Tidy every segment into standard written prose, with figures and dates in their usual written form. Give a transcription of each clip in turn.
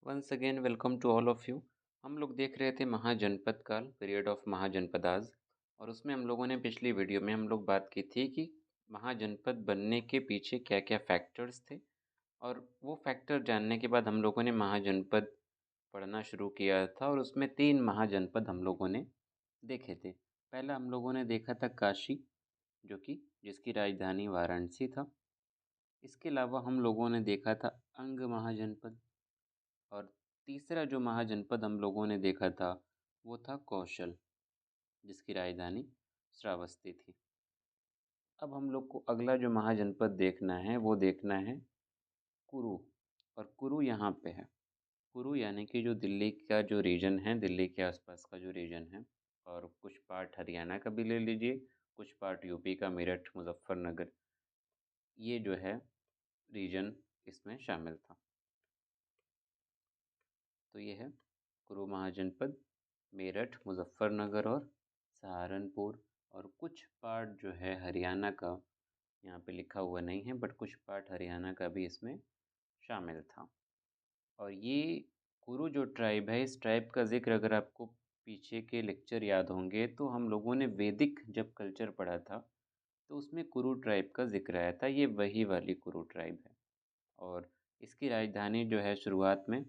Once again welcome to all of you. हम लोग देख रहे थे महाजनपद काल, पीरियड ऑफ महाजनपदाज। और उसमें हम लोगों ने पिछली वीडियो में हम लोग बात की थी कि महाजनपद बनने के पीछे क्या क्या फैक्टर्स थे। और वो फैक्टर जानने के बाद हम लोगों ने महाजनपद पढ़ना शुरू किया था और उसमें 3 महाजनपद हम लोगों ने देखे थे। पहला हम लोगों ने देखा था काशी, जो कि जिसकी राजधानी वाराणसी था। इसके अलावा हम लोगों ने देखा था अंग महाजनपद। और तीसरा जो महाजनपद हम लोगों ने देखा था वो था कौशल, जिसकी राजधानी श्रावस्ती थी। अब हम लोग को अगला जो महाजनपद देखना है वो देखना है कुरु। और कुरु यहाँ पे है। कुरु यानी कि जो दिल्ली का जो रीजन है, दिल्ली के आसपास का जो रीजन है, और कुछ पार्ट हरियाणा का भी ले लीजिए, कुछ पार्ट यूपी का, मेरठ, मुजफ्फरनगर, ये जो है रीजन इसमें शामिल था। तो ये है कुरु महाजनपद, मेरठ, मुजफ्फरनगर और सहारनपुर। और कुछ पार्ट जो है हरियाणा का, यहाँ पे लिखा हुआ नहीं है बट कुछ पार्ट हरियाणा का भी इसमें शामिल था। और ये कुरु जो ट्राइब है, इस ट्राइब का ज़िक्र अगर आपको पीछे के लेक्चर याद होंगे तो हम लोगों ने वैदिक जब कल्चर पढ़ा था तो उसमें कुरु ट्राइब का ज़िक्र आया था। ये वही वाली कुरु ट्राइब है। और इसकी राजधानी जो है शुरुआत में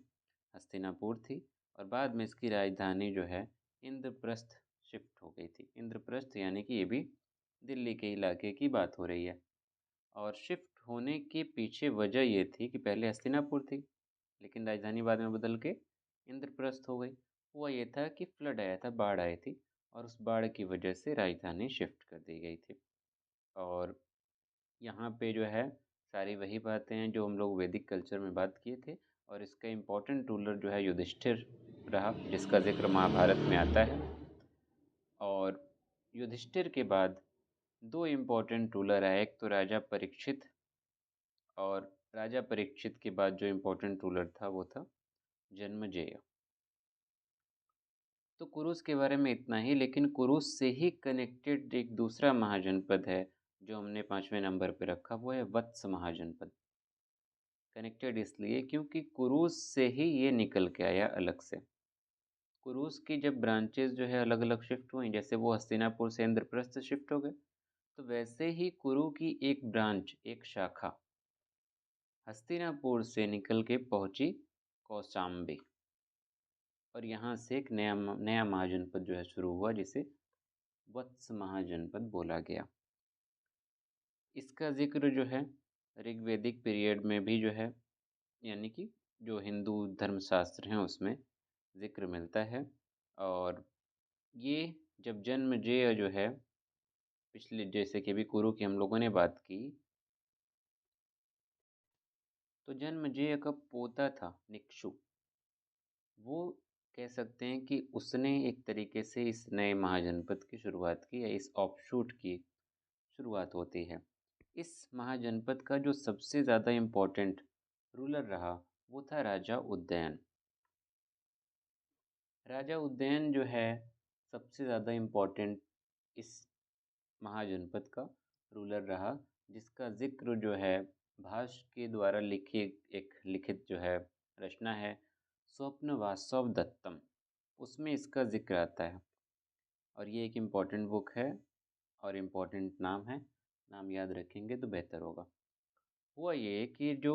हस्तिनापुर थी और बाद में इसकी राजधानी जो है इंद्रप्रस्थ शिफ्ट हो गई थी। इंद्रप्रस्थ यानी कि ये भी दिल्ली के इलाके की बात हो रही है। और शिफ्ट होने के पीछे वजह ये थी कि पहले हस्तिनापुर थी लेकिन राजधानी बाद में बदल के इंद्रप्रस्थ हो गई। हुआ ये था कि फ्लड आया था, बाढ़ आई थी, और उस बाढ़ की वजह से राजधानी शिफ्ट कर दी गई थी। और यहाँ पे जो है सारी वही बातें हैं जो हम लोग वैदिक कल्चर में बात किए थे। और इसका इम्पोर्टेंट रूलर जो है युधिष्ठिर रहा, जिसका जिक्र महाभारत में आता है। और युधिष्ठिर के बाद दो इम्पोर्टेंट रूलर आए, एक तो राजा परीक्षित, और राजा परीक्षित के बाद जो इम्पोर्टेंट रूलर था वो था जन्मजेय। तो कुरुस के बारे में इतना ही, लेकिन कुरुस से ही कनेक्टेड एक दूसरा महाजनपद है जो हमने 5वें नंबर पे रखा, वो है वत्स महाजनपद। कनेक्टेड इसलिए क्योंकि कुरूस से ही ये निकल के आया अलग से। कुरूस की जब ब्रांचेस जो है अलग अलग शिफ्ट हुई, जैसे वो हस्तिनापुर से इंद्रप्रस्थ शिफ्ट हो गए, तो वैसे ही कुरु की एक ब्रांच, एक शाखा हस्तिनापुर से निकल के पहुंची कौशाम्बी। और यहाँ से एक नया नया महाजनपद जो है शुरू हुआ, जिसे वत्स महाजनपद बोला गया। इसका जिक्र जो है ऋग्वैदिक पीरियड में भी जो है, यानी कि जो हिंदू धर्मशास्त्र हैं उसमें ज़िक्र मिलता है। और ये जब जन्मजेय जो है, पिछले जैसे कि अभी कुरु की हम लोगों ने बात की, तो जन्मजेय का पोता था निक्षु। वो कह सकते हैं कि उसने एक तरीके से इस नए महाजनपद की शुरुआत की, या इस ऑफशूट की शुरुआत होती है। इस महाजनपद का जो सबसे ज़्यादा इम्पोर्टेंट रूलर रहा वो था राजा उदयन। राजा उदयन जो है सबसे ज़्यादा इम्पोर्टेंट इस महाजनपद का रूलर रहा, जिसका ज़िक्र जो है भास के द्वारा लिखी एक लिखित जो है रचना है स्वप्नवासव दत्तम, उसमें इसका ज़िक्र आता है। और ये एक इम्पॉर्टेंट बुक है और इम्पॉर्टेंट नाम है, नाम याद रखेंगे तो बेहतर होगा। हुआ ये कि जो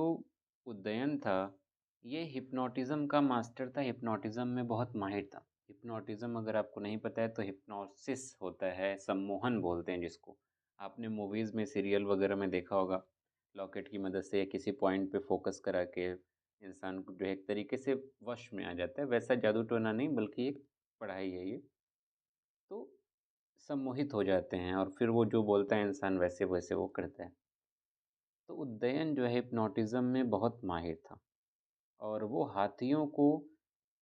उदयन था ये हिप्नोटिज़म का मास्टर था, हिप्नोटिज़म में बहुत माहिर था। हिप्नोटिज़म अगर आपको नहीं पता है तो हिप्नोसिस होता है, सम्मोहन बोलते हैं जिसको। आपने मूवीज़ में, सीरियल वगैरह में देखा होगा, लॉकेट की मदद से किसी पॉइंट पे फोकस करा के इंसान को जो है एक तरीके से वश में आ जाता है। वैसा जादू टोना नहीं बल्कि एक पढ़ाई है ये। तो सम्मोहित हो जाते हैं और फिर वो जो बोलता है इंसान वैसे वैसे वो करता है। तो उदयन जो है हिप्नोटिज़म में बहुत माहिर था और वो हाथियों को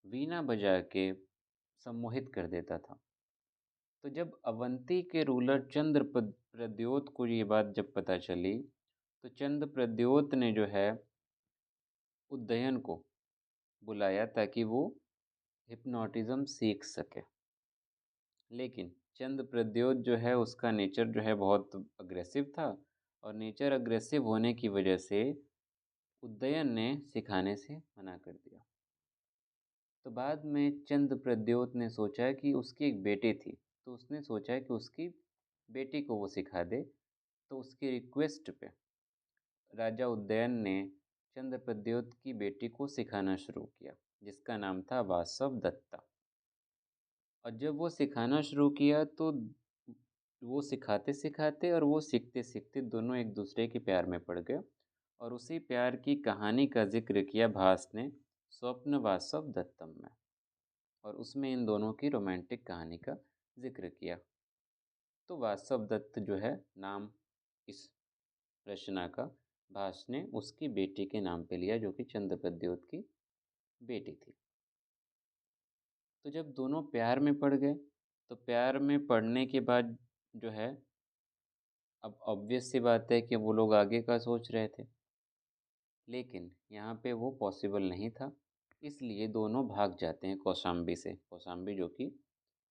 वीणा बजा के सम्मोहित कर देता था। तो जब अवंती के रूलर प्रद्योत को ये बात जब पता चली, तो चंद्र प्रद्योत ने जो है उदयन को बुलाया ताकि वो हिप्नोटिज़म सीख सके। लेकिन चंद्र प्रद्योत जो है उसका नेचर जो है बहुत अग्रेसिव था, और नेचर अग्रेसिव होने की वजह से उदयन ने सिखाने से मना कर दिया। तो बाद में चंद्रप्रद्योत ने सोचा कि उसकी एक बेटी थी, तो उसने सोचा कि उसकी बेटी को वो सिखा दे। तो उसकी रिक्वेस्ट पे राजा उदयन ने चंद्रप्रद्योत की बेटी को सिखाना शुरू किया, जिसका नाम था वासव दत्ता। और जब वो सिखाना शुरू किया तो वो सिखाते सिखाते और वो सीखते सीखते दोनों एक दूसरे के प्यार में पड़ गए। और उसी प्यार की कहानी का जिक्र किया भास ने स्वप्न वासव दत्तम में, और उसमें इन दोनों की रोमांटिक कहानी का जिक्र किया। तो वासव दत्त जो है नाम इस रचना का भास ने उसकी बेटी के नाम पे लिया, जो कि चंद्रप्रद्योत की बेटी थी। तो जब दोनों प्यार में पड़ गए, तो प्यार में पड़ने के बाद जो है, अब ऑब्वियस सी बात है कि वो लोग आगे का सोच रहे थे, लेकिन यहाँ पे वो पॉसिबल नहीं था। इसलिए दोनों भाग जाते हैं कौशाम्बी से। कौशाम्बी जो कि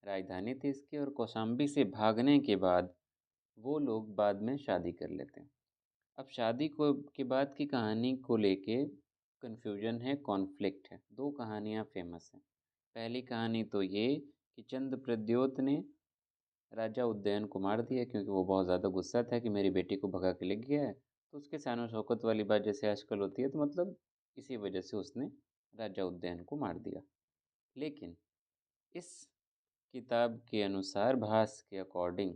राजधानी थी इसकी, और कौशाम्बी से भागने के बाद वो लोग बाद में शादी कर लेते हैं। अब शादी को के बाद की कहानी को लेके कन्फ्यूजन है, कॉन्फ्लिक्ट है। दो कहानियाँ फेमस हैं। पहली कहानी तो ये कि चंद्रप्रद्योत ने राजा उदयन को मार दिया, क्योंकि वो बहुत ज़्यादा गुस्सा था कि मेरी बेटी को भगा के ले गया है। तो उसके शान शौकत वाली बात जैसे आजकल होती है, तो मतलब इसी वजह से उसने राजा उदयन को मार दिया। लेकिन इस किताब के अनुसार, भास के अकॉर्डिंग,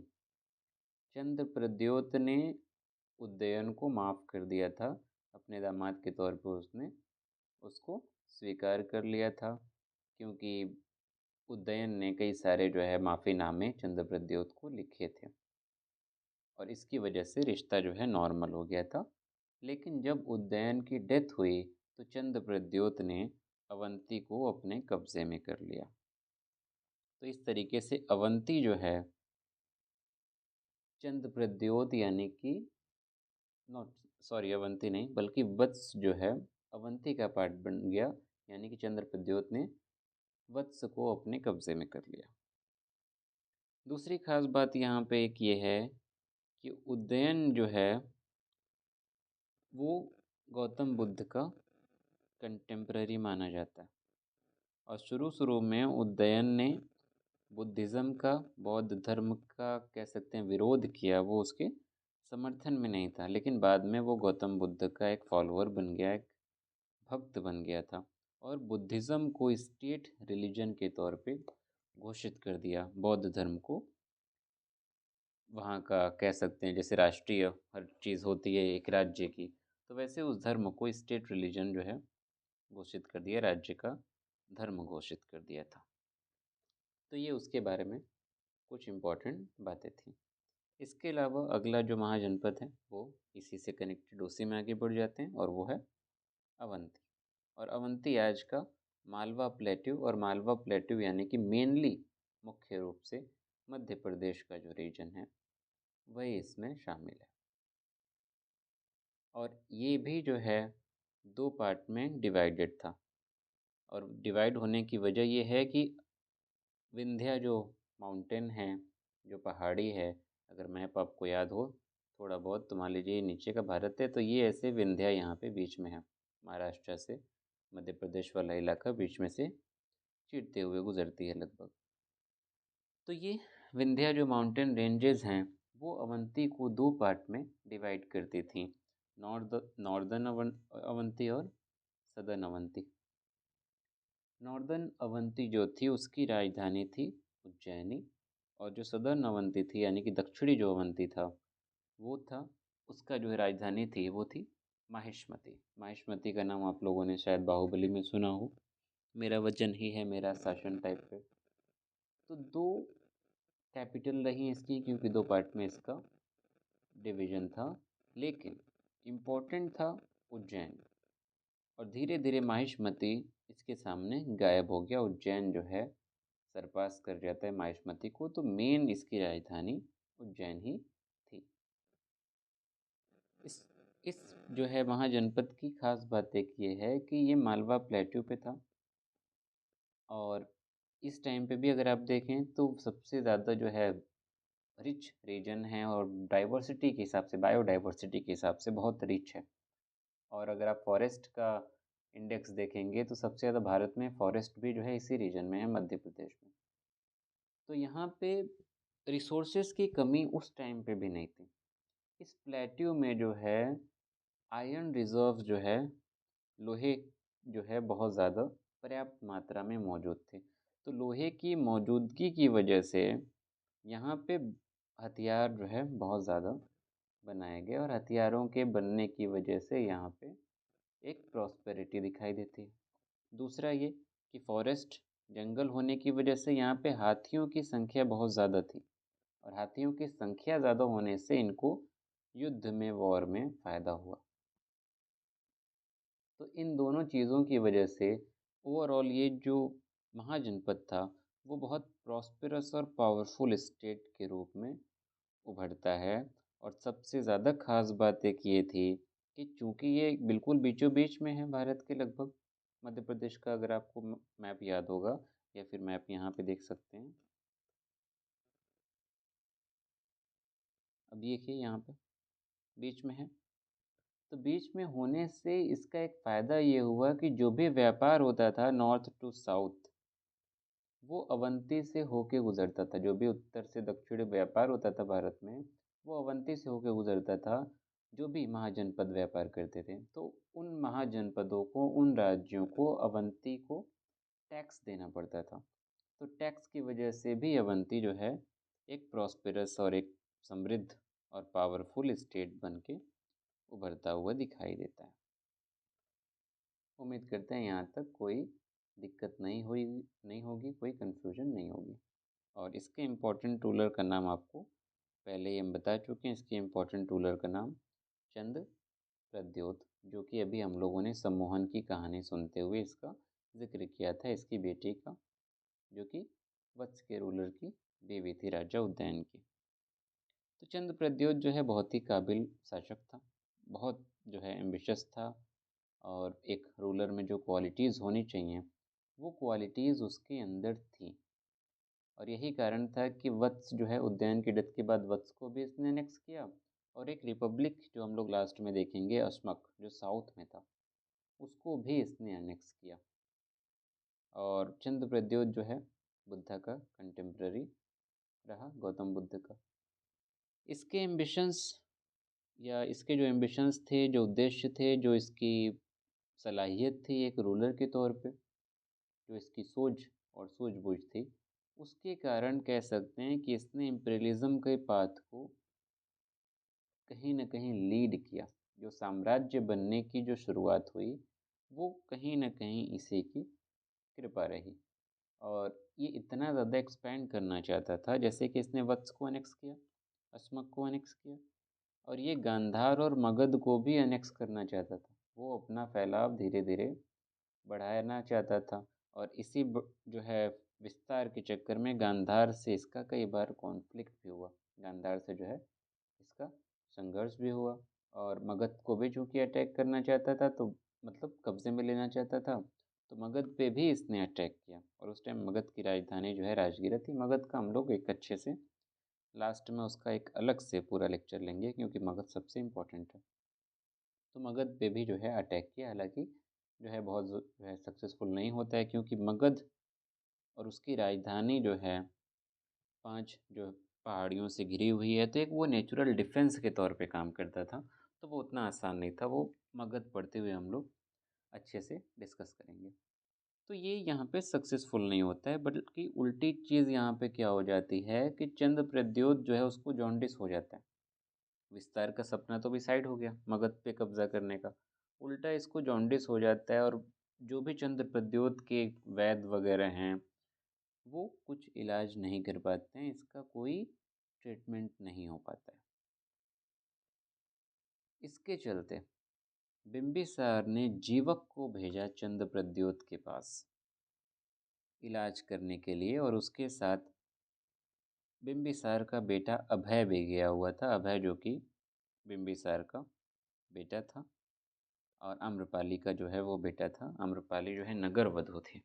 चंद्रप्रद्योत ने उदयन को माफ़ कर दिया था। अपने दामाद के तौर पर उसने उसको स्वीकार कर लिया था, क्योंकि उदयन ने कई सारे जो है माफ़ीनामे चंद्रप्रद्योत को लिखे थे, और इसकी वजह से रिश्ता जो है नॉर्मल हो गया था। लेकिन जब उदयन की डेथ हुई, तो चंद्रप्रद्योत ने अवंती को अपने कब्ज़े में कर लिया। तो इस तरीके से अवंती जो है, चंद्रप्रद्योत यानी कि नॉट सॉरी अवंती नहीं, बल्कि वत्स जो है अवंती का पार्ट बन गया, यानी कि चंद्रप्रद्योत ने वत्स को अपने कब्ज़े में कर लिया। दूसरी खास बात यहाँ पे एक ये है कि उदयन जो है वो गौतम बुद्ध का कंटेम्प्ररी माना जाता है। और शुरू शुरू में उदयन ने बुद्धिज़्म का, बौद्ध धर्म का कह सकते हैं विरोध किया, वो उसके समर्थन में नहीं था। लेकिन बाद में वो गौतम बुद्ध का एक फॉलोअर बन गया, एक भक्त बन गया था, और बुद्धिज़्म को स्टेट रिलीजन के तौर पे घोषित कर दिया। बौद्ध धर्म को वहाँ का कह सकते हैं, जैसे राष्ट्रीय हर चीज़ होती है एक राज्य की, तो वैसे उस धर्म को स्टेट रिलीजन जो है घोषित कर दिया, राज्य का धर्म घोषित कर दिया था। तो ये उसके बारे में कुछ इम्पोर्टेंट बातें थी। इसके अलावा अगला जो महाजनपद है वो इसी से कनेक्टेड, उसी में आगे बढ़ जाते हैं, और वो है अवंती। और अवंती आज का मालवा प्लेट्यू, और मालवा प्लेट्यू यानी कि मेनली मुख्य रूप से मध्य प्रदेश का जो रीजन है वही इसमें शामिल है। और ये भी जो है दो पार्ट में डिवाइडेड था, और डिवाइड होने की वजह ये है कि विंध्या जो माउंटेन है, जो पहाड़ी है, अगर मैप आपको याद हो थोड़ा बहुत, तो मान लीजिए नीचे का भारत है, तो ये ऐसे विंध्या यहाँ पे बीच में है, महाराष्ट्र से मध्य प्रदेश वाला इलाका बीच में से चीरते हुए गुजरती है लगभग। तो ये विंध्या जो माउंटेन रेंजेस हैं वो अवंती को दो पार्ट में डिवाइड करती थी, नॉर्दर्न अवंती और सदर्न अवंती। नॉर्दर्न अवंती जो थी उसकी राजधानी थी उज्जैनी, और जो सदर्न अवंती थी यानी कि दक्षिणी जो अवंती था वो था, उसका जो राजधानी थी वो थी माहिष्मती। माहिष्मती का नाम आप लोगों ने शायद बाहुबली में सुना हो, मेरा वचन ही है मेरा शासन टाइप पे। तो दो कैपिटल रही इसकी, क्योंकि दो पार्ट में इसका डिवीज़न था, लेकिन इम्पोर्टेंट था उज्जैन। और धीरे धीरे माहिष्मती इसके सामने गायब हो गया, उज्जैन जो है सरपास कर जाता है माहिष्मती को, तो मेन इसकी राजधानी उज्जैन ही थी। इस इस जो है महाजनपद की खास बात एक ये है कि ये मालवा प्लेट्यू पे था, और इस टाइम पे भी अगर आप देखें तो सबसे ज़्यादा जो है रिच रीजन है, और डाइवर्सिटी के हिसाब से, बायोडाइवर्सिटी के हिसाब से बहुत रिच है। और अगर आप फॉरेस्ट का इंडेक्स देखेंगे तो सबसे ज़्यादा भारत में फॉरेस्ट भी जो है इसी रीजन में है, मध्य प्रदेश में। तो यहाँ पे रिसोर्सेज की कमी उस टाइम पे भी नहीं थी। इस प्लेट्यू में जो है आयरन रिजर्व जो है, लोहे जो है बहुत ज़्यादा पर्याप्त मात्रा में मौजूद थे। तो लोहे की मौजूदगी की वजह से यहाँ पे हथियार जो है बहुत ज़्यादा बनाए गए, और हथियारों के बनने की वजह से यहाँ पे एक प्रॉस्पेरिटी दिखाई देती है। दूसरा ये कि फॉरेस्ट जंगल होने की वजह से यहाँ पे हाथियों की संख्या बहुत ज़्यादा थी, और हाथियों की संख्या ज़्यादा होने से इनको युद्ध में, वॉर में फ़ायदा हुआ। तो इन दोनों चीज़ों की वजह से ओवरऑल ये जो महाजनपद था वो बहुत प्रॉस्पेरस और पावरफुल स्टेट के रूप में उभरता है। और सबसे ज़्यादा खास बात एक ये थी कि चूंकि ये बिल्कुल बीचों बीच में है भारत के लगभग, मध्य प्रदेश का, अगर आपको मैप याद होगा या फिर मैप यहाँ पे देख सकते हैं। अब देखिए यहाँ पे बीच में है। तो बीच में होने से इसका एक फ़ायदा ये हुआ कि जो भी व्यापार होता था नॉर्थ टू साउथ, वो अवंती से होके गुजरता था। जो भी उत्तर से दक्षिण व्यापार होता था भारत में, वो अवंती से होके गुजरता था। जो भी महाजनपद व्यापार करते थे तो उन महाजनपदों को, उन राज्यों को, अवंती को टैक्स देना पड़ता था। तो टैक्स की वजह से भी अवंती जो है एक प्रॉस्पेरस और एक समृद्ध और पावरफुल स्टेट बन के उभरता हुआ दिखाई देता है। उम्मीद करते हैं यहाँ तक कोई दिक्कत नहीं होगी, कोई कन्फ्यूजन नहीं होगी। और इसके इम्पोर्टेंट रूलर का नाम आपको पहले ही हम बता चुके हैं। इसके इम्पोर्टेंट रूलर का नाम चंद प्रद्योत, जो कि अभी हम लोगों ने सम्मोहन की कहानी सुनते हुए इसका जिक्र किया था, इसकी बेटी का, जो कि वत्स के रूलर की बीवी थी, राजा उदयन की। तो चंद प्रद्योत जो है बहुत ही काबिल शासक था, बहुत जो है एम्बिशस था, और एक रूलर में जो क्वालिटीज़ होनी चाहिए वो क्वालिटीज़ उसके अंदर थी। और यही कारण था कि वत्स जो है, उदयन की डेथ के बाद वत्स को भी इसने अनेक्स किया, और एक रिपब्लिक जो हम लोग लास्ट में देखेंगे, अशमक, जो साउथ में था, उसको भी इसने अनेक्स किया। और चंद्र प्रद्योत जो है बुद्धा का कंटेम्प्ररी रहा, गौतम बुद्ध का। इसके एम्बिशंस, या इसके जो एम्बिशंस थे, जो उद्देश्य थे, जो इसकी सलाहियत थी एक रूलर के तौर पे, जो इसकी सोच और सूझबूझ थी, उसके कारण कह सकते हैं कि इसने इम्पीरियलिज्म के पाथ को कहीं न कहीं लीड किया। जो साम्राज्य बनने की जो शुरुआत हुई वो कहीं न कहीं इसी की कृपा रही। और ये इतना ज़्यादा एक्सपैंड करना चाहता था, जैसे कि इसने वत्स को अनेक्स किया, अश्मक को अनेक्स किया, और ये गांधार और मगध को भी अनेक्स करना चाहता था। वो अपना फैलाव धीरे धीरे बढ़ाना चाहता था, और इसी जो है विस्तार के चक्कर में गांधार से इसका कई बार कॉन्फ्लिक्ट भी हुआ। गांधार से जो है इसका संघर्ष भी हुआ, और मगध को भी चूंकि अटैक करना चाहता था, तो मतलब कब्जे में लेना चाहता था, तो मगध पे भी इसने अटैक किया। और उस टाइम मगध की राजधानी जो है राजगीर थी। मगध का हम लोग एक अच्छे से लास्ट में उसका एक अलग से पूरा लेक्चर लेंगे, क्योंकि मगध सबसे इम्पोर्टेंट है। तो मगध पे भी जो है अटैक किया, हालांकि जो है बहुत जो है सक्सेसफुल नहीं होता है, क्योंकि मगध और उसकी राजधानी जो है 5 जो पहाड़ियों से घिरी हुई है, तो एक वो नेचुरल डिफेंस के तौर पे काम करता था। तो वो उतना आसान नहीं था। वो मगध पढ़ते हुए हम लोग अच्छे से डिस्कस करेंगे। तो ये यहाँ पे सक्सेसफुल नहीं होता है, बल्कि उल्टी चीज़ यहाँ पे क्या हो जाती है कि चंद्र प्रद्योत जो है उसको जॉन्डिस हो जाता है। विस्तार का सपना तो डिसाइड हो गया मगध पे कब्जा करने का, उल्टा इसको जॉन्डिस हो जाता है। और जो भी चंद्र प्रद्योत के वैद्य वगैरह हैं वो कुछ इलाज नहीं कर पाते हैं, इसका कोई ट्रीटमेंट नहीं हो पाता है। इसके चलते बिम्बिसार ने जीवक को भेजा चंद्र प्रद्योत के पास इलाज करने के लिए, और उसके साथ बिम्बिसार का बेटा अभय भी गया हुआ था। अभय जो कि बिम्बिसार का बेटा था, और आम्रपाली का जो है वो बेटा था। आम्रपाली जो है नगर वधू थी।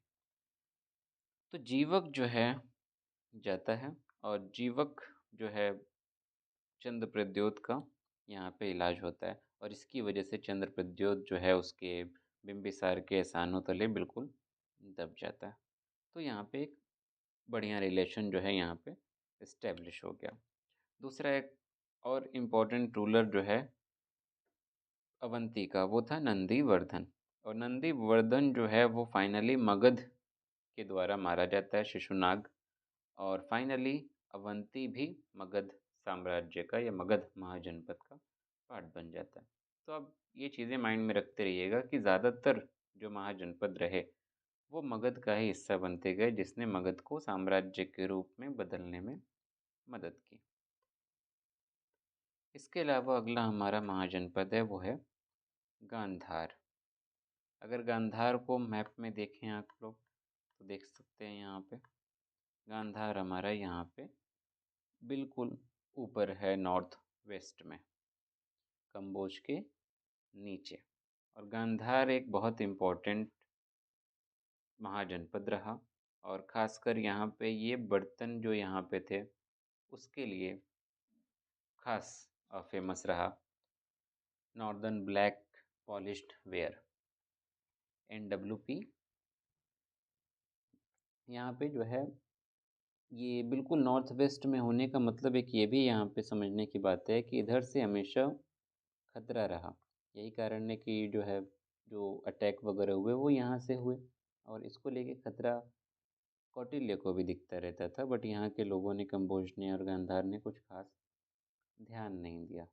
तो जीवक जो है जाता है, और जीवक जो है चंद्र प्रद्योत का यहाँ पे इलाज होता है, और इसकी वजह से चंद्र प्रद्योत जो है उसके बिंबिसार के एहसानों तले बिल्कुल दब जाता है। तो यहाँ पे एक बढ़िया रिलेशन जो है यहाँ पे इस्टेब्लिश हो गया। दूसरा एक और इम्पोर्टेंट रूलर जो है अवंती का, वो था नंदीवर्धन। और नंदीवर्धन जो है वो फाइनली मगध के द्वारा मारा जाता है, शिशुनाग। और फाइनली अवंती भी मगध साम्राज्य का या मगध महाजनपद का पार्ट बन जाता है। तो अब ये चीज़ें माइंड में रखते रहिएगा कि ज़्यादातर जो महाजनपद रहे वो मगध का ही हिस्सा बनते गए, जिसने मगध को साम्राज्य के रूप में बदलने में मदद की। इसके अलावा अगला हमारा महाजनपद है वो है गांधार। अगर गांधार को मैप में देखें आप लोग तो देख सकते हैं यहाँ पे गांधार हमारा यहाँ पे बिल्कुल ऊपर है, नॉर्थ वेस्ट में, कम्बोज के नीचे। और गांधार एक बहुत इम्पोर्टेंट महाजनपद रहा, और ख़ासकर यहाँ पे ये बर्तन जो यहाँ पे थे उसके लिए खास फेमस रहा। Northern black polished where, NWP। यहाँ पे जो है ये बिल्कुल नॉर्थ वेस्ट में होने का मतलब एक ये भी यहाँ पे समझने की बात है कि इधर से हमेशा खतरा रहा। यही कारण है कि जो है जो अटैक वगैरह हुए वो यहाँ से हुए, और इसको लेके खतरा कौटिल्य को भी दिखता रहता था। बट यहाँ के लोगों ने, कंबोज ने और गांधार ने कुछ खास ध्यान नहीं दिया।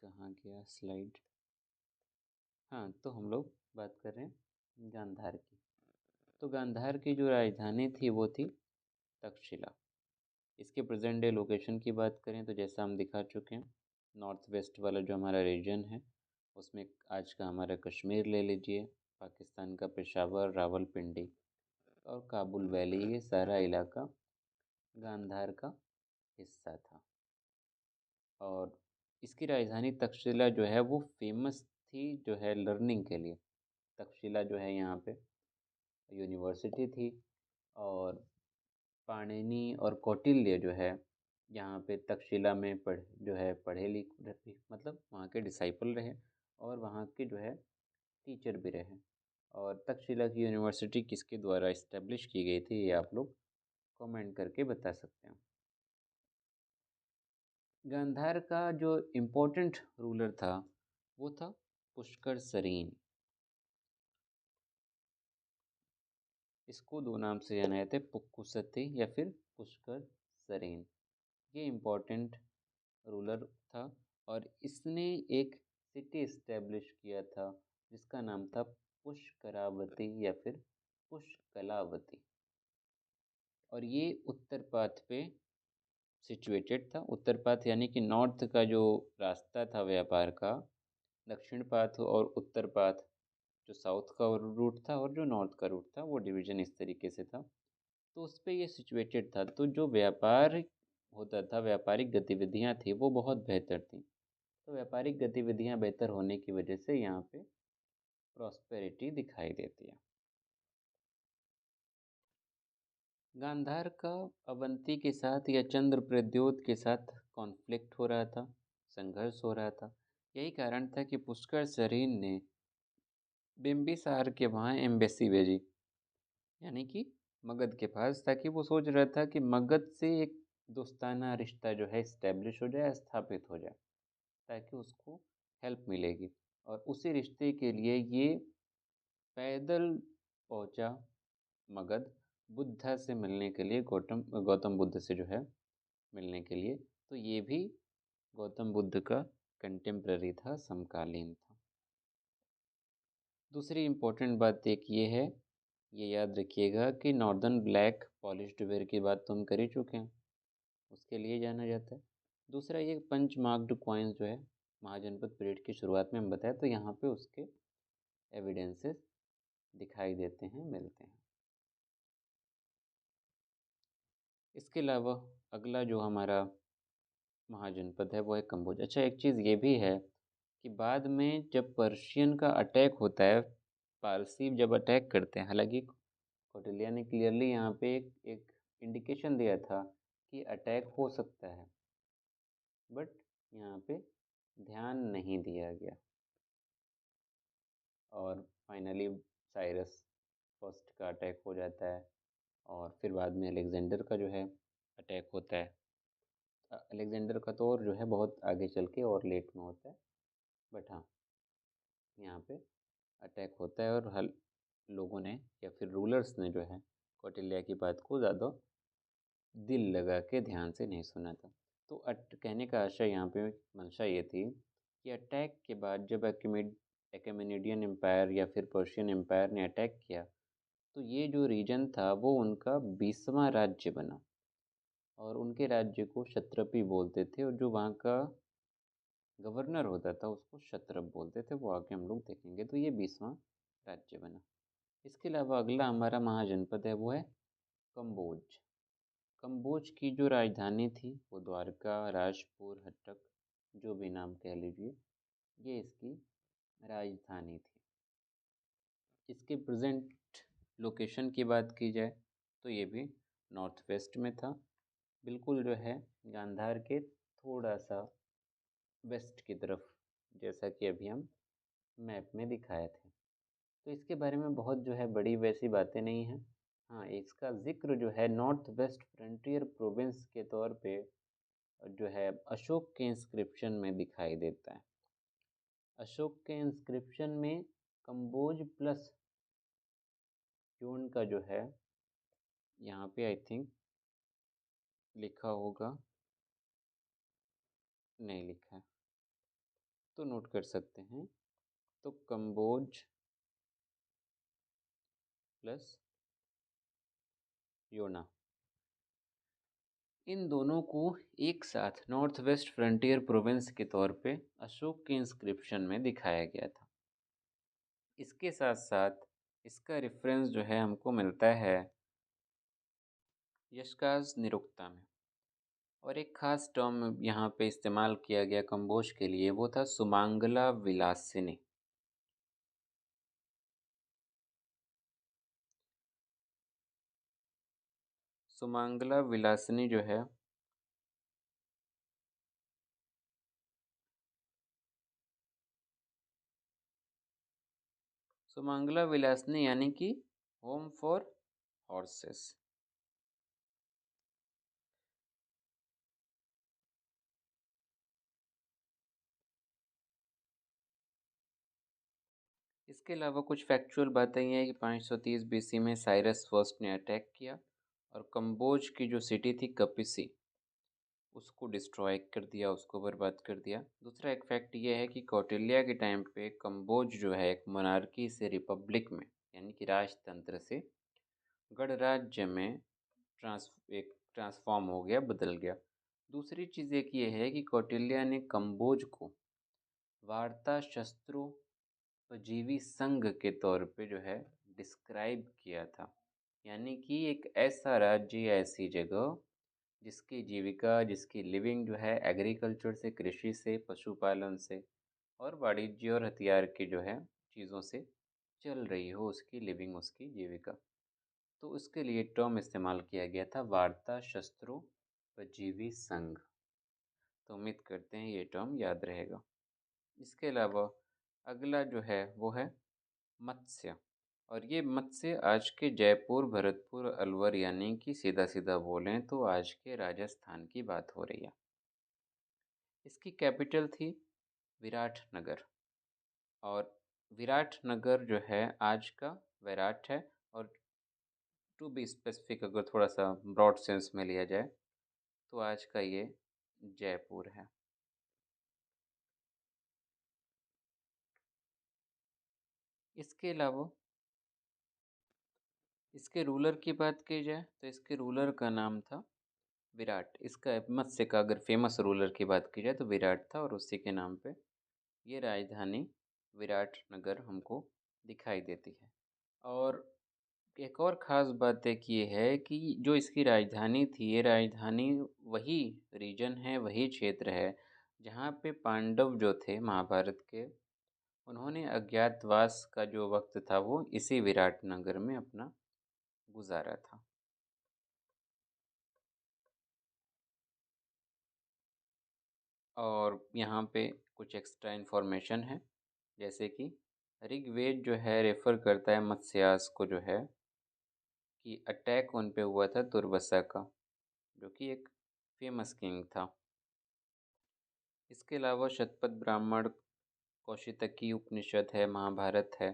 कहाँ गया स्लाइड? हाँ, तो हम लोग बात कर रहे हैं गांधार की। तो गांधार की जो राजधानी थी वो थी तक्षशिला। इसके प्रेजेंट डे लोकेशन की बात करें तो जैसा हम दिखा चुके हैं, नॉर्थ वेस्ट वाला जो हमारा रीजन है उसमें आज का हमारा कश्मीर ले लीजिए, पाकिस्तान का पेशावर, रावलपिंडी और काबुल वैली, ये सारा इलाका गांधार का हिस्सा था। और इसकी राजधानी तक्षशिला जो है वो फेमस थी जो है लर्निंग के लिए। तक्षशिला जो है यहाँ पे यूनिवर्सिटी थी, और पाणिनि और कौटिल्य जो है यहाँ पे तक्षशिला में पढ़े लिखे, मतलब वहाँ के डिसाइपल रहे और वहाँ के जो है टीचर भी रहे। और तक्षशिला की यूनिवर्सिटी किसके द्वारा इस्टेब्लिश की गई थी, ये आप लोग कमेंट करके बता सकते हैं। गांधार का जो इम्पोर्टेंट रूलर था वो था पुष्कर सरीन। इसको दो नाम से जाना जाता है, पुक्कुसती या फिर पुष्कर सरीन। ये इम्पोर्टेंट रूलर था, और इसने एक सिटी इस्टेब्लिश किया था जिसका नाम था पुष्करावती या फिर पुष्कलावती। और ये उत्तर पाथ पे सिचुएटेड था। उत्तर पाथ यानी कि नॉर्थ का जो रास्ता था व्यापार का, दक्षिण पाथ और उत्तर पाथ, जो साउथ का रूट था और जो नॉर्थ का रूट था, वो डिवीज़न इस तरीके से था। तो उस पे ये सिचुएटेड था, तो जो व्यापार होता था, व्यापारिक गतिविधियाँ थी वो बहुत बेहतर थीं। तो व्यापारिक गतिविधियाँ बेहतर होने की वजह से यहाँ पे प्रॉस्पेरिटी दिखाई देती है। गांधार का अवंती के साथ या चंद्रप्रद्योत के साथ कॉन्फ्लिक्ट हो रहा था, संघर्ष हो रहा था। यही कारण था कि पुष्कर सरीन ने बिम्बिसार के वहाँ एम्बेसी भेजी, यानी कि मगध के पास, ताकि वो सोच रहा था कि मगध से एक दोस्ताना रिश्ता जो है इस्टेब्लिश हो जाए, स्थापित हो जाए, ताकि उसको हेल्प मिलेगी। और उसी रिश्ते के लिए ये पैदल पहुंचा मगध, बुद्धा से मिलने के लिए, गौतम गौतम बुद्ध से जो है मिलने के लिए। तो ये भी गौतम बुद्ध का कंटेम्प्ररी था, समकालीन था। दूसरी इम्पोर्टेंट बात एक ये है, ये याद रखिएगा कि नॉर्दर्न ब्लैक पॉलिश्ड वेयर की बात तो हम कर ही चुके हैं, उसके लिए जाना जाता है। दूसरा ये पंच मार्क्ड कॉइन्स जो है महाजनपद पीरियड की शुरुआत में हम बताया, तो यहाँ पे उसके एविडेंसेस दिखाई देते हैं, मिलते हैं। इसके अलावा अगला जो हमारा महाजनपद है वो है कम्बोज। अच्छा, एक चीज़ ये भी है कि बाद में जब पर्शियन का अटैक होता है, पारसी जब अटैक करते हैं, हालांकि कौटिल्य ने क्लियरली यहाँ पे एक इंडिकेशन दिया था कि अटैक हो सकता है, बट यहाँ पे ध्यान नहीं दिया गया। और फाइनली साइरस फर्स्ट का अटैक हो जाता है, और फिर बाद में अलेक्जेंडर का जो है अटैक होता है। अलेक्जेंडर का तो और जो है बहुत आगे चल के और लेट में होता है, बट हाँ यहाँ पे अटैक होता है। और हल लोगों ने या फिर रूलर्स ने जो है कौटिल्य की बात को ज़्यादा दिल लगा के ध्यान से नहीं सुना था। तो कहने का आशय यहाँ पे मंशा ये थी कि अटैक के बाद जब एक्मेनिडियन एम्पायर या फिर पर्शियन एम्पायर ने अटैक किया, तो ये जो रीजन था वो उनका 20वां राज्य बना, और उनके राज्य को क्षत्रपी बोलते थे, और जो वहाँ का गवर्नर होता था उसको क्षत्रप बोलते थे। वो आगे हम लोग देखेंगे। तो ये 20वां राज्य बना। इसके अलावा अगला हमारा महाजनपद है वो है कम्बोज। कम्बोज की जो राजधानी थी वो द्वारका, राजपुर, हट्टक, जो भी नाम कह लीजिए, ये इसकी राजधानी थी। इसके प्रेजेंट लोकेशन की बात की जाए तो ये भी नॉर्थ वेस्ट में था, बिल्कुल जो है गांधार के थोड़ा सा वेस्ट की तरफ, जैसा कि अभी हम मैप में दिखाए थे। तो इसके बारे में बहुत जो है बड़ी वैसी बातें नहीं हैं। हाँ, इसका जिक्र जो है नॉर्थ वेस्ट फ्रंटियर प्रोविंस के तौर पे जो है अशोक के इंस्क्रिप्शन में दिखाई देता है। अशोक के इंस्क्रिप्शन में कम्बोज प्लस ह्यून का जो है यहाँ पे आई थिंक लिखा होगा, नहीं लिखा है तो नोट कर सकते हैं। तो कम्बोज प्लस योना, इन दोनों को एक साथ नॉर्थ वेस्ट फ्रंटियर प्रोविंस के तौर पे अशोक के इंस्क्रिप्शन में दिखाया गया था। इसके साथ साथ इसका रेफरेंस जो है हमको मिलता है यशकाज निरुक्ता में। और एक खास टर्म यहाँ पे इस्तेमाल किया गया कम्बोज के लिए, वो था सुमांगला विलासिनी। सुमांगला विलासिनी जो है सुमांगला विलासिनी यानी कि होम फॉर हॉर्सेस। इसके अलावा कुछ फैक्चुअल बातें ये हैं कि 530 बीसी में साइरस फर्स्ट ने अटैक किया और कम्बोज की जो सिटी थी कपिसी, उसको डिस्ट्रॉय कर दिया, उसको बर्बाद कर दिया। दूसरा एक फैक्ट ये है कि कौटिल्य के टाइम पे कम्बोज जो है एक मोनार्की से रिपब्लिक में, यानी कि राजतंत्र से गणराज्य में ट्रांसफॉर्म हो गया, बदल गया। दूसरी चीज़ एक ये है कि कौटिल्य ने कम्बोज को वार्ता शस्त्रोपजीवी संघ के तौर पे जो है डिस्क्राइब किया था, यानी कि एक ऐसा राज्य या ऐसी जगह जिसकी जीविका, जिसकी लिविंग जो है एग्रीकल्चर से, कृषि से, पशुपालन से और वाणिज्य और हथियार की जो है चीज़ों से चल रही हो, उसकी लिविंग, उसकी जीविका। तो उसके लिए टर्म इस्तेमाल किया गया था वार्ता शस्त्रोपजीवी संघ। तो उम्मीद करते हैं ये टर्म याद रहेगा। इसके अलावा अगला जो है वो है मत्स्य। और ये मत्स्य आज के जयपुर, भरतपुर, अलवर, यानी कि सीधा सीधा बोलें तो आज के राजस्थान की बात हो रही है। इसकी कैपिटल थी विराटनगर, और विराटनगर जो है आज का विराट है, और टू बी स्पेसिफिक अगर थोड़ा सा ब्रॉड सेंस में लिया जाए तो आज का ये जयपुर है। इसके अलावा इसके रूलर की बात की जाए तो इसके रूलर का नाम था विराट। इसका मत्स्य का अगर फेमस रूलर की बात की जाए तो विराट था, और उसी के नाम पे ये राजधानी विराटनगर हमको दिखाई देती है। और एक और ख़ास बात एक ये है कि जो इसकी राजधानी थी, ये राजधानी वही रीजन है, वही क्षेत्र है जहाँ पे पांडव जो थे महाभारत के, उन्होंने अज्ञातवास का जो वक्त था वो इसी विराटनगर में अपना गुजारा था। और यहाँ पे कुछ एक्स्ट्रा इन्फॉर्मेशन है, जैसे कि ऋग्वेद जो है रेफ़र करता है मत्स्यास को जो है कि अटैक उन पे हुआ था दुर्वासा का, जो कि एक फेमस किंग था। इसके अलावा शतपथ ब्राह्मण, कौशितकी उपनिषद है, महाभारत है,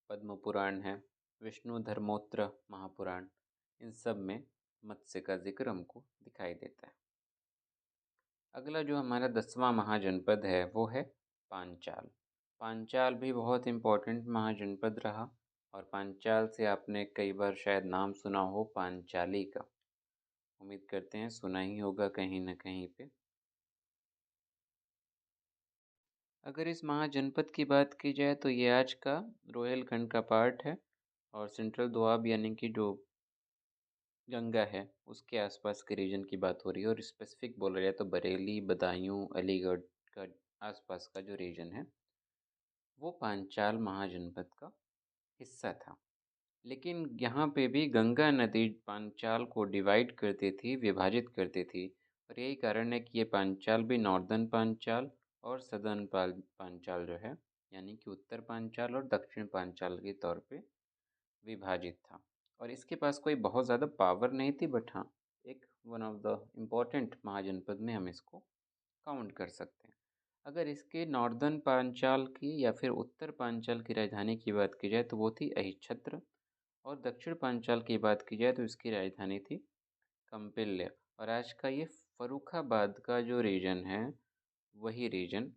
पद्म पुराण है, विष्णु धर्मोत्तर महापुराण, इन सब में मत्स्य का जिक्र हमको दिखाई देता है। अगला जो हमारा 10वां महाजनपद है वो है पांचाल। पांचाल भी बहुत इम्पोर्टेंट महाजनपद रहा और पांचाल से आपने कई बार शायद नाम सुना हो पांचाली का। उम्मीद करते हैं सुना ही होगा कहीं न कहीं पे। अगर इस महाजनपद की बात की जाए तो ये आज का रोहिलखंड का पार्ट है और सेंट्रल दोआब यानी कि जो गंगा है उसके आसपास के रीजन की बात हो रही है और स्पेसिफिक बोला जाए तो बरेली, बदायूं, अलीगढ़ का आसपास का जो रीजन है वो पांचाल महाजनपद का हिस्सा था। लेकिन यहाँ पे भी गंगा नदी पांचाल को डिवाइड करती थी, विभाजित करती थी और यही कारण है कि ये पांचाल भी नॉर्दर्न पांचाल और सदर्न पांचाल जो है यानी कि उत्तर पांचाल और दक्षिण पांचाल के तौर पे विभाजित था। और इसके पास कोई बहुत ज़्यादा पावर नहीं थी, बट हाँ एक वन ऑफ द इम्पोर्टेंट महाजनपद में हम इसको काउंट कर सकते हैं। अगर इसके नॉर्दर्न पांचाल की या फिर उत्तर पांचाल की राजधानी की बात की जाए तो वो थी अहिच्छत्र और दक्षिण पांचाल की बात की जाए तो इसकी राजधानी थी कंपिल्य और आज का ये फर्रुखाबाद का जो रीजन है वही रीजन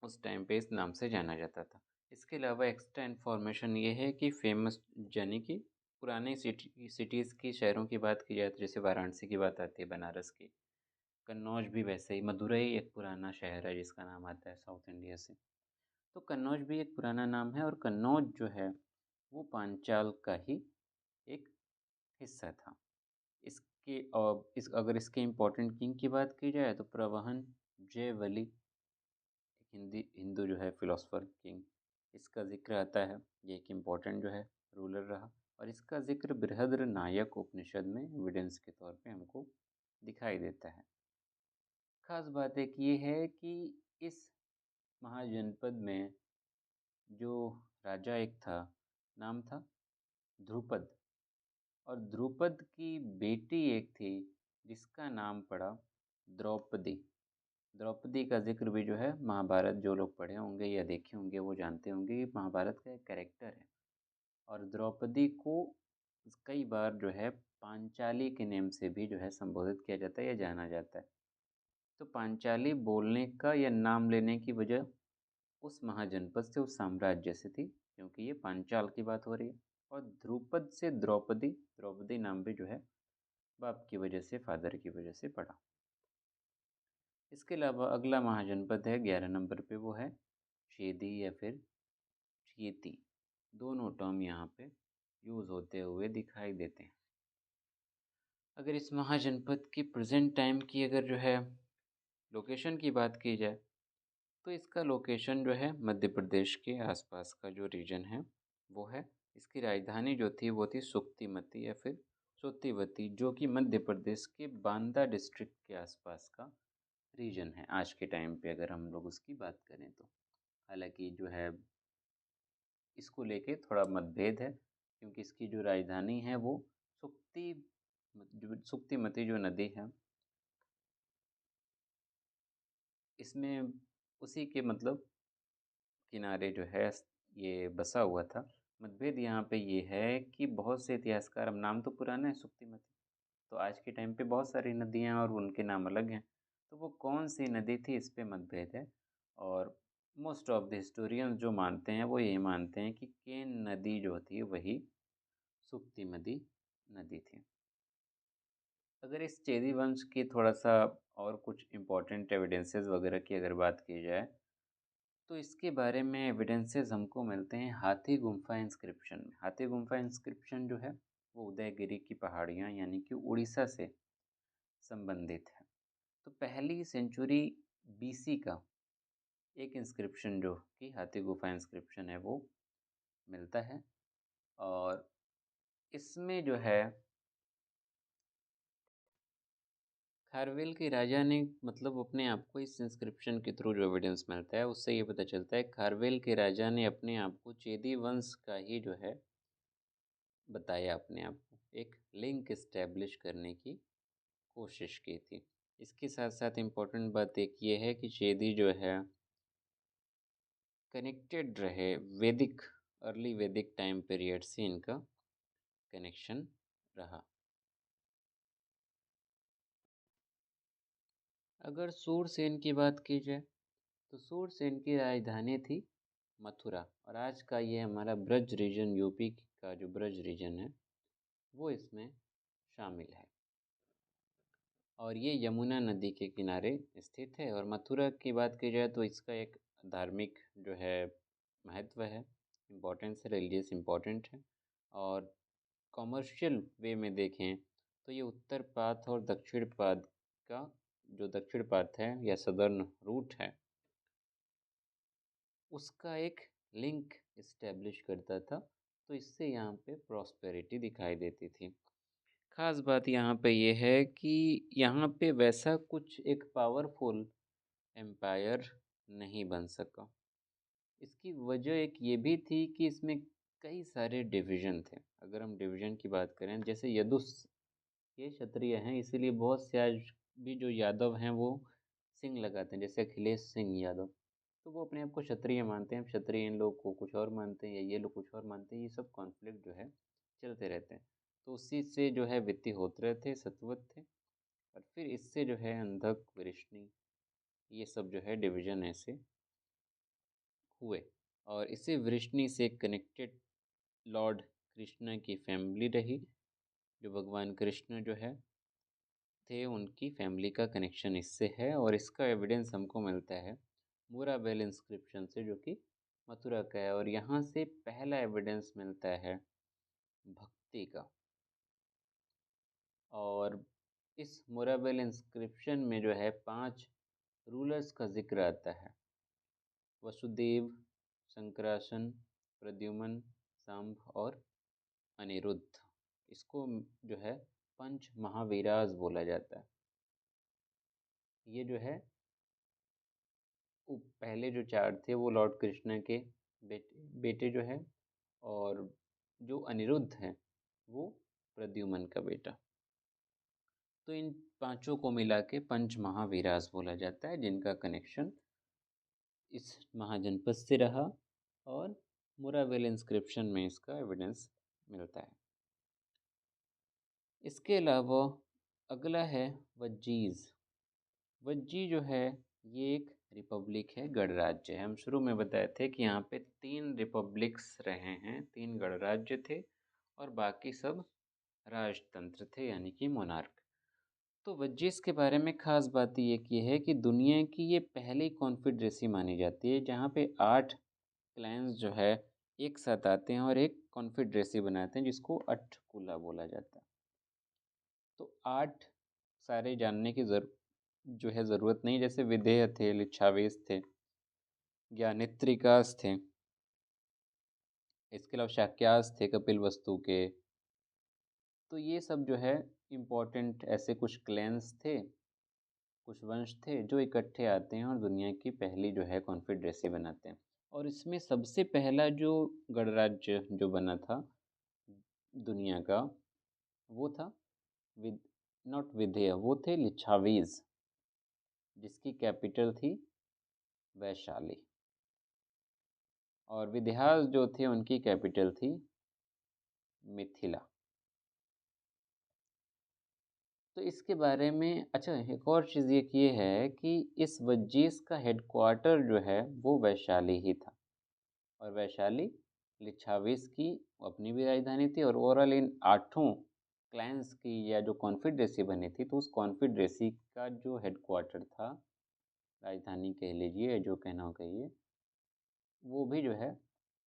उस टाइम पे इस नाम से जाना जाता था। इसके अलावा एक्स्ट्रा इन्फॉर्मेशन ये है कि फेमस यानी कि पुराने सिटीज़ की शहरों की बात की जाए तो जैसे वाराणसी की बात आती है, बनारस की, कन्नौज भी वैसे ही, मदुरई एक पुराना शहर है जिसका नाम आता है साउथ इंडिया से, तो कन्नौज भी एक पुराना नाम है और कन्नौज जो है वो पांचाल का ही एक हिस्सा था। इसके इस अगर इसके इम्पोर्टेंट किंग की बात की जाए तो प्रवहन जयवली हिंदी हिंदू जो है फिलोसफर किंग, इसका जिक्र आता है। ये एक इम्पोर्टेंट जो है रूलर रहा और इसका जिक्र बृहद्र नायक उपनिषद में एविडेंस के तौर पे हमको दिखाई देता है। खास बात एक ये है कि इस महाजनपद में जो राजा एक था, नाम था ध्रुपद और ध्रुपद की बेटी एक थी जिसका नाम पड़ा द्रौपदी। द्रौपदी का जिक्र भी जो है महाभारत, जो लोग पढ़े होंगे या देखे होंगे वो जानते होंगे कि महाभारत का एक कैरेक्टर है और द्रौपदी को कई बार जो है पांचाली के नेम से भी जो है संबोधित किया जाता है या जाना जाता है। तो पांचाली बोलने का या नाम लेने की वजह उस महाजनपद से, उस साम्राज्य से थी, क्योंकि ये पांचाल की बात हो रही है। और ध्रुपद से द्रौपदी, द्रौपदी नाम भी जो है बाप की वजह से, फादर की वजह से पड़ा। इसके अलावा अगला महाजनपद है 11 नंबर पे, वो है शेदी या फिर चेती। दोनों टर्म यहाँ पे यूज़ होते हुए दिखाई देते हैं। अगर इस महाजनपद की प्रेजेंट टाइम की अगर जो है लोकेशन की बात की जाए तो इसका लोकेशन जो है मध्य प्रदेश के आसपास का जो रीजन है वो है। इसकी राजधानी जो थी वो थी सुक्तिमती या फिर सोतीवती, जो कि मध्य प्रदेश के बांदा डिस्ट्रिक्ट के आसपास का रीजन है आज के टाइम पे अगर हम लोग उसकी बात करें तो। हालांकि जो है इसको लेके थोड़ा मतभेद है क्योंकि इसकी जो राजधानी है वो सुक्ति सुक्तिमती जो नदी है इसमें उसी के मतलब किनारे जो है ये बसा हुआ था। मतभेद यहाँ पे ये है कि बहुत से इतिहासकार, अब नाम तो पुराना है सुक्तिमती, तो आज के टाइम पे बहुत सारी नदियाँ और उनके नाम अलग हैं, तो वो कौन सी नदी थी इस पे मतभेद है। और मोस्ट ऑफ द हिस्टोरियंस जो मानते हैं वो यही मानते हैं कि केन नदी जो थी वही सुक्तिमती नदी थी। अगर इस चेदी वंश की थोड़ा सा और कुछ इम्पोर्टेंट एविडेंसेस वगैरह की अगर बात की जाए तो इसके बारे में एविडेंसेस हमको मिलते हैं हाथी गुम्फा इंस्क्रिप्शन में। हाथी गुम्फा इंस्क्रिप्शन जो है वो उदयगिरी की पहाड़ियाँ यानी कि उड़ीसा से संबंधित है। तो पहली सेंचुरी बीसी का एक इंस्क्रिप्शन जो कि हाथी गुफा इंस्क्रिप्शन है वो मिलता है और इसमें जो है खारवेल के राजा ने मतलब अपने आप को इस इंस्क्रिप्शन के थ्रू जो एविडेंस मिलता है उससे ये पता चलता है खारवेल के राजा ने अपने आप को चेदी वंश का ही जो है बताया, अपने आप को एक लिंक इस्टेब्लिश करने की कोशिश की थी। इसके साथ साथ इम्पोर्टेंट बात एक ये है कि चेदी जो है कनेक्टेड रहे वैदिक, अर्ली वैदिक टाइम पीरियड से इनका कनेक्शन रहा। अगर सूरसेन की बात की जाए तो सूरसेन की राजधानी थी मथुरा, और आज का ये हमारा ब्रज रीजन, यूपी का जो ब्रज रीजन है वो इसमें शामिल है। और ये यमुना नदी के किनारे स्थित है। और मथुरा की बात की जाए तो इसका एक धार्मिक जो है महत्व है, इम्पोर्टेंस है, रिलीजियस इम्पोर्टेंट है। और कॉमर्शियल वे में देखें तो ये उत्तर पाथ और दक्षिण पाथ का, जो दक्षिण पाथ है या सदर्न रूट है, उसका एक लिंक इस्टेब्लिश करता था। तो इससे यहाँ पे प्रॉस्पेरिटी दिखाई देती थी। खास बात यहाँ पे ये है कि यहाँ पे वैसा कुछ एक पावरफुल एम्पायर नहीं बन सका। इसकी वजह एक ये भी थी कि इसमें कई सारे डिवीज़न थे। अगर हम डिवीज़न की बात करें, जैसे यदुस, ये क्षत्रिय हैं, इसीलिए बहुत से आज भी जो यादव हैं वो सिंह लगाते हैं, जैसे अखिलेश सिंह यादव, तो वो अपने आप को क्षत्रिय मानते हैं। क्षत्रिय इन लोग को कुछ और मानते हैं या ये लोग कुछ और मानते हैं। ये सब कॉन्फ्लिक्ट जो है चलते रहते हैं। तो उसी से जो है वित्तिहोत्र थे, सतवत थे, और फिर इससे जो है अंधक, वृष्णि, ये सब जो है डिवीज़न ऐसे हुए। और इसी वृष्णि से कनेक्टेड लॉर्ड कृष्ण की फैमिली रही, जो भगवान कृष्ण जो है थे, उनकी फैमिली का कनेक्शन इससे है। और इसका एविडेंस हमको मिलता है मूराबेल इंस्क्रिप्शन से, जो कि मथुरा का है। और यहाँ से पहला एविडेंस मिलता है भक्ति का। और इस मूराबेल इंस्क्रिप्शन में जो है 5 रूलर्स का जिक्र आता है: वसुदेव, संक्रासन, प्रद्युमन, सांब और अनिरुद्ध। इसको जो है पंच महावीराज बोला जाता है। ये जो है पहले जो 4 थे वो लॉर्ड कृष्ण के बेटे जो है, और जो अनिरुद्ध हैं वो प्रद्युमन का बेटा। तो इन पांचों को मिला के पंच महावीरास बोला जाता है, जिनका कनेक्शन इस महाजनपद से रहा। और मुरावेल इंस्क्रिप्शन में इसका एविडेंस मिलता है। इसके अलावा अगला है वज्जीज़। वज्जी जो है ये एक रिपब्लिक है, गणराज्य है। हम शुरू में बताए थे कि यहाँ पे 3 रिपब्लिक्स रहे हैं, 3 गणराज्य थे, और बाकी सब राजतंत्र थे, यानी कि मोनार्क। तो वज्जिस के बारे में खास बात ये है कि दुनिया की ये पहली कॉन्फेडरेसी मानी जाती है जहाँ पे 8 क्लैंस जो है एक साथ आते हैं और एक कॉन्फेडरेसी बनाते हैं, जिसको अट्ठकुला बोला जाता है। तो 8 सारे जानने की जो है ज़रूरत नहीं, जैसे विदेह थे, लिच्छावीस थे, ज्ञानेत्रिकास थे, इसके अलावा शाक्यास थे कपिलवस्तु के। तो ये सब जो है इम्पोर्टेंट ऐसे कुछ क्लैंस थे, कुछ वंश थे, जो इकट्ठे आते हैं और दुनिया की पहली जो है कॉन्फेडरेसी बनाते हैं। और इसमें सबसे पहला जो गणराज्य जो बना था दुनिया का, वो था विद नॉट विदेह, वो थे लिच्छावीज, जिसकी कैपिटल थी वैशाली। और विदेहास जो थे उनकी कैपिटल थी मिथिला। तो इसके बारे में अच्छा एक और चीज़ ये है कि इस वज्जीस का हेडक्वार्टर जो है वो वैशाली ही था। और वैशाली लिच्छावीस की अपनी भी राजधानी थी। और ओवरऑल इन 8 क्लैंस की या जो कॉन्फेडरेसी बनी थी, तो उस कॉन्फेडरेसी का जो हेडक्वार्टर था, राजधानी कह लीजिए या जो कहना हो कहिए, वो भी जो है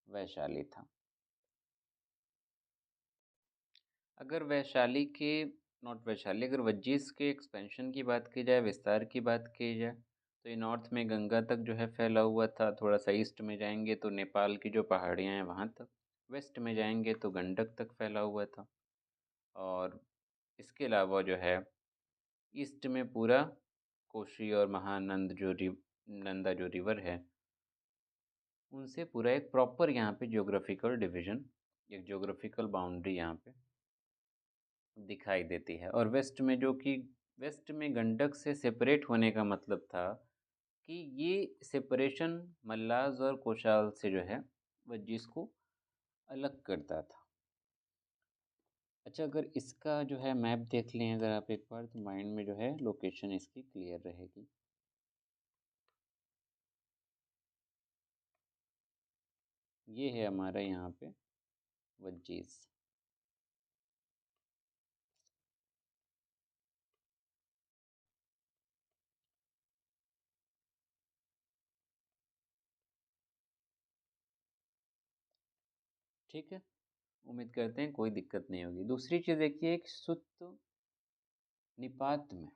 वैशाली था। अगर वैशाली के नॉट वैशाली अगर वज्जीस के एक्सपेंशन की बात की जाए, विस्तार की बात की जाए, तो ये नॉर्थ में गंगा तक जो है फैला हुआ था। थोड़ा सा ईस्ट में जाएंगे तो नेपाल की जो पहाड़ियाँ हैं वहाँ तक, वेस्ट में जाएंगे तो गंडक तक फैला हुआ था। और इसके अलावा जो है ईस्ट में पूरा कोशी और महानंद नंदा जो रिवर है, उनसे पूरा एक प्रॉपर यहाँ पे जियोग्राफिकल डिवीज़न, एक जियोग्राफिकल बाउंड्री यहाँ पे दिखाई देती है। और वेस्ट में, जो कि वेस्ट में गंडक से सेपरेट होने का मतलब था कि ये सेपरेशन मल्लाज और कोशाल से जो है वह जिसको अलग करता था। अच्छा, अगर इसका जो है मैप देख लें अगर आप एक बार, तो माइंड में जो है लोकेशन इसकी क्लियर रहेगी। ये है हमारा यहाँ पे वजीज। ठीक है, उम्मीद करते हैं कोई दिक्कत नहीं होगी। दूसरी चीज़ देखिए, एक सुत्त निपात में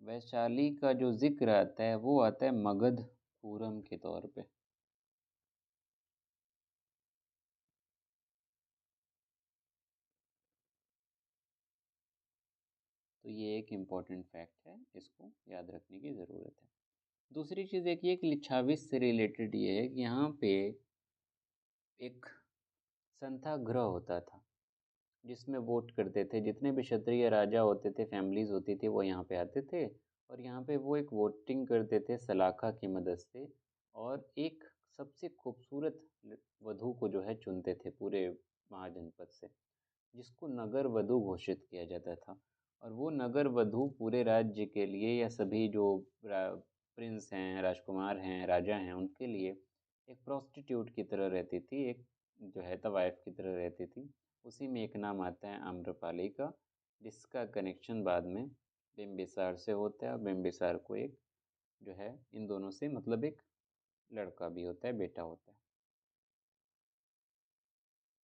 वैशाली का जो जिक्र आता है वो आता है मगध पूरम के तौर पे। तो ये एक इम्पॉर्टेंट फैक्ट है, इसको याद रखने की ज़रूरत है। दूसरी चीज़ देखिए, एक लिच्छावीस से रिलेटेड ये है कि यहाँ पे एक संथाग्रह होता था जिसमें वोट करते थे, जितने भी क्षत्रिय राजा होते थे, फैमिलीज होती थी, वो यहाँ पे आते थे और यहाँ पे वो एक वोटिंग करते थे सलाखा की मदद से, और एक सबसे खूबसूरत वधू को जो है चुनते थे पूरे महाजनपद से, जिसको नगर वधू घोषित किया जाता था। और वो नगर वधू पूरे राज्य के लिए, या सभी जो प्रिंस हैं, राजकुमार हैं, राजा हैं, उनके लिए एक प्रोस्टिट्यूट की तरह रहती थी, एक जो है तवाइफ की तरह रहती थी। उसी में एक नाम आता है आम्रपाली का, जिसका कनेक्शन बाद में बिम्बिसार से होता है, और बिम्बिसार को एक जो है इन दोनों से मतलब एक लड़का भी होता है, बेटा होता है।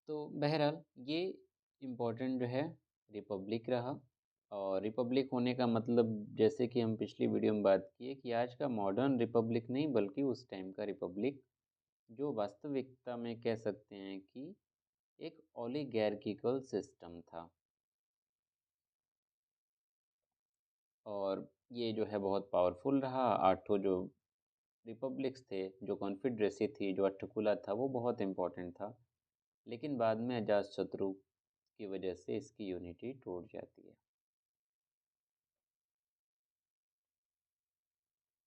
तो बहरहाल ये इम्पोर्टेंट जो है रिपब्लिक रहा। और रिपब्लिक होने का मतलब, जैसे कि हम पिछली वीडियो में बात किए, कि आज का मॉडर्न रिपब्लिक नहीं, बल्कि उस टाइम का रिपब्लिक, जो वास्तविकता में कह सकते हैं कि एक ओलिगैर्किकल सिस्टम था। और ये जो है बहुत पावरफुल रहा। आठों जो रिपब्लिक्स थे, जो कॉन्फिडरेसी थी, जो अट्ठकुला था, वो बहुत इम्पोर्टेंट था। लेकिन बाद में अजातशत्रु की वजह से इसकी यूनिटी टूट जाती है।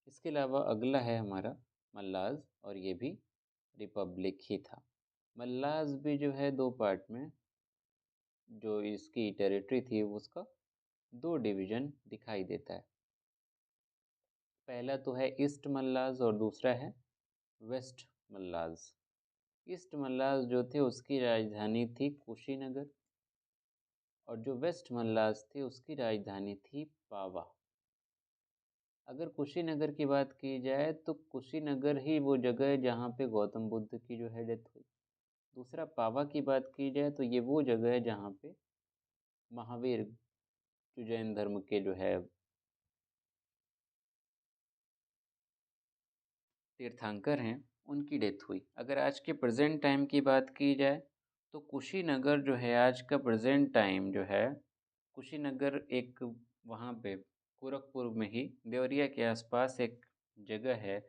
इसके अलावा अगला है हमारा मल्लाज, और ये भी रिपब्लिक ही था। मल्लाज भी जो है दो पार्ट में, जो इसकी टेरिटरी थी उसका दो डिवीज़न दिखाई देता है। पहला तो है ईस्ट मल्लाज और दूसरा है वेस्ट मल्लाज। ईस्ट मल्लाज जो थे उसकी राजधानी थी कुशीनगर, और जो वेस्ट मल्लाज थे उसकी राजधानी थी पावा। अगर कुशीनगर की बात की जाए तो कुशीनगर ही वो जगह है जहाँ पे गौतम बुद्ध की जो है डेथ हुई। दूसरा पावा की बात की जाए तो ये वो जगह है जहाँ पे महावीर, जो जैन धर्म के जो है तीर्थंकर हैं, उनकी डेथ हुई। अगर आज के प्रेजेंट टाइम की बात की जाए तो कुशीनगर जो है आज का प्रेजेंट टाइम जो है, कुशीनगर एक वहाँ पे गोरखपुर में ही देवरिया के आसपास एक जगह है,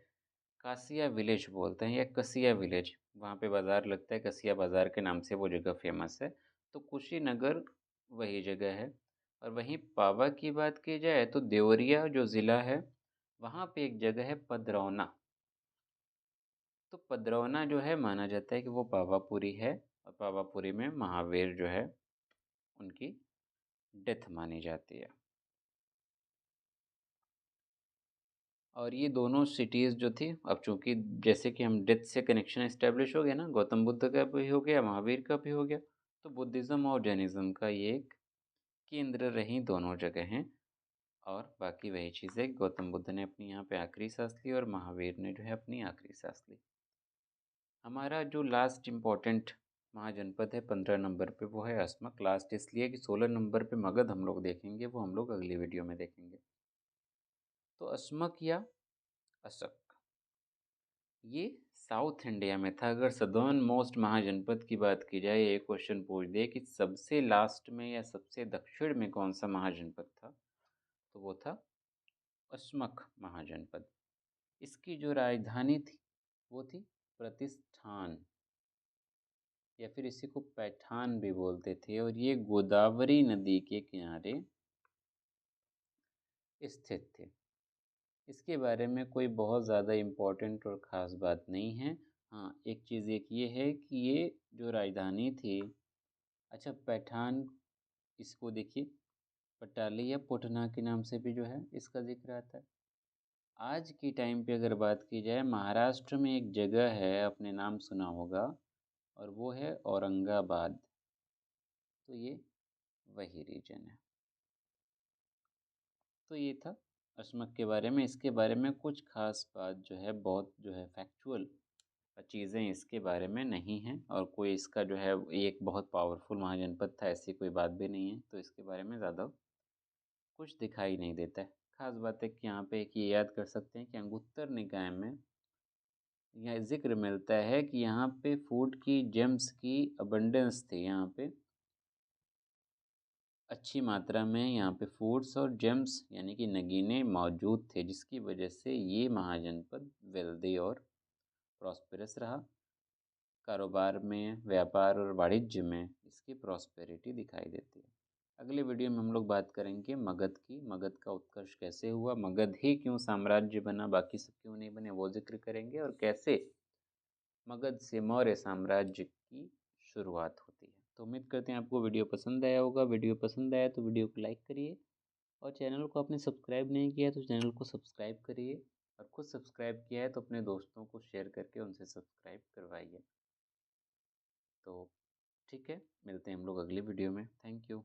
कासिया विलेज बोलते हैं, या कसिया विलेज। वहाँ पे बाज़ार लगता है, कसिया बाज़ार के नाम से वो जगह फेमस है। तो कुशीनगर वही जगह है। और वहीं पावा की बात की जाए तो देवरिया जो ज़िला है, वहाँ पे एक जगह है पदरौना। तो पदरौना जो है माना जाता है कि वो पावापुरी है, और पावापुरी में महावीर जो है उनकी डेथ मानी जाती है। और ये दोनों सिटीज़ जो थी, अब चूंकि जैसे कि हम डेथ से कनेक्शन इस्टेब्लिश हो गया ना, गौतम बुद्ध का भी हो गया, महावीर का भी हो गया, तो बुद्धिज़्म और जैनिज़्म का ये एक केंद्र रही दोनों जगह हैं। और बाकी वही चीज़ है, गौतम बुद्ध ने अपनी यहाँ पे आखिरी सांस ली और महावीर ने जो है अपनी आखिरी सांस ली। हमारा जो लास्ट इम्पोर्टेंट महाजनपद है 15 नंबर पे, वो है अस्मक। लास्ट इसलिए कि 16 नंबर पे मगध हम लोग देखेंगे, वो हम लोग अगली वीडियो में देखेंगे। तो अस्मक या असक, ये साउथ इंडिया में था। अगर सदर्न मोस्ट महाजनपद की बात की जाए, ये क्वेश्चन पूछ दे कि सबसे लास्ट में या सबसे दक्षिण में कौन सा महाजनपद था, तो वो था अश्मक महाजनपद। इसकी जो राजधानी थी वो थी प्रतिष्ठान, या फिर इसी को पैठान भी बोलते थे, और ये गोदावरी नदी के किनारे स्थित थे। इसके बारे में कोई बहुत ज़्यादा इम्पोर्टेंट और ख़ास बात नहीं है। हाँ, एक चीज़ एक ये है कि ये जो राजधानी थी, अच्छा पैठान, इसको देखिए पटाली या पुटना के नाम से भी जो है इसका ज़िक्र आता है। आज की टाइम पे अगर बात की जाए, महाराष्ट्र में एक जगह है, आपने नाम सुना होगा, और वो है औरंगाबाद। तो ये वही रीजन है। तो ये था अश्मक के बारे में। इसके बारे में कुछ खास बात जो है, बहुत जो है फैक्चुअल चीज़ें इसके बारे में नहीं हैं, और कोई इसका जो है ये एक बहुत पावरफुल महाजनपद था ऐसी कोई बात भी नहीं है। तो इसके बारे में ज़्यादा कुछ दिखाई नहीं देता है। खास बात है कि यहाँ पे एक ये याद कर सकते हैं कि अंगुत्तर निकाय में यह ज़िक्र मिलता है कि यहाँ पे फूड की जेम्स की अबंडेंस थी। यहाँ पे अच्छी मात्रा में यहाँ पे फूड्स और जेम्स यानी कि नगीने मौजूद थे, जिसकी वजह से ये महाजनपद वेल्दी और प्रॉस्पेरस रहा। कारोबार में, व्यापार और वाणिज्य में इसकी प्रॉस्पेरिटी दिखाई देती है। अगले वीडियो में हम लोग बात करेंगे मगध की। मगध का उत्कर्ष कैसे हुआ, मगध ही क्यों साम्राज्य बना, बाकी सब क्यों नहीं बने, वो जिक्र करेंगे, और कैसे मगध से मौर्य साम्राज्य की शुरुआत होती है। तो उम्मीद करते हैं आपको वीडियो पसंद आया होगा। वीडियो पसंद आया तो वीडियो को लाइक करिए, और चैनल को आपने सब्सक्राइब नहीं किया तो चैनल को सब्सक्राइब करिए, और खुद सब्सक्राइब किया है तो अपने दोस्तों को शेयर करके उनसे सब्सक्राइब करवाइए। तो ठीक है, मिलते हैं हम लोग अगली वीडियो में। Thank you.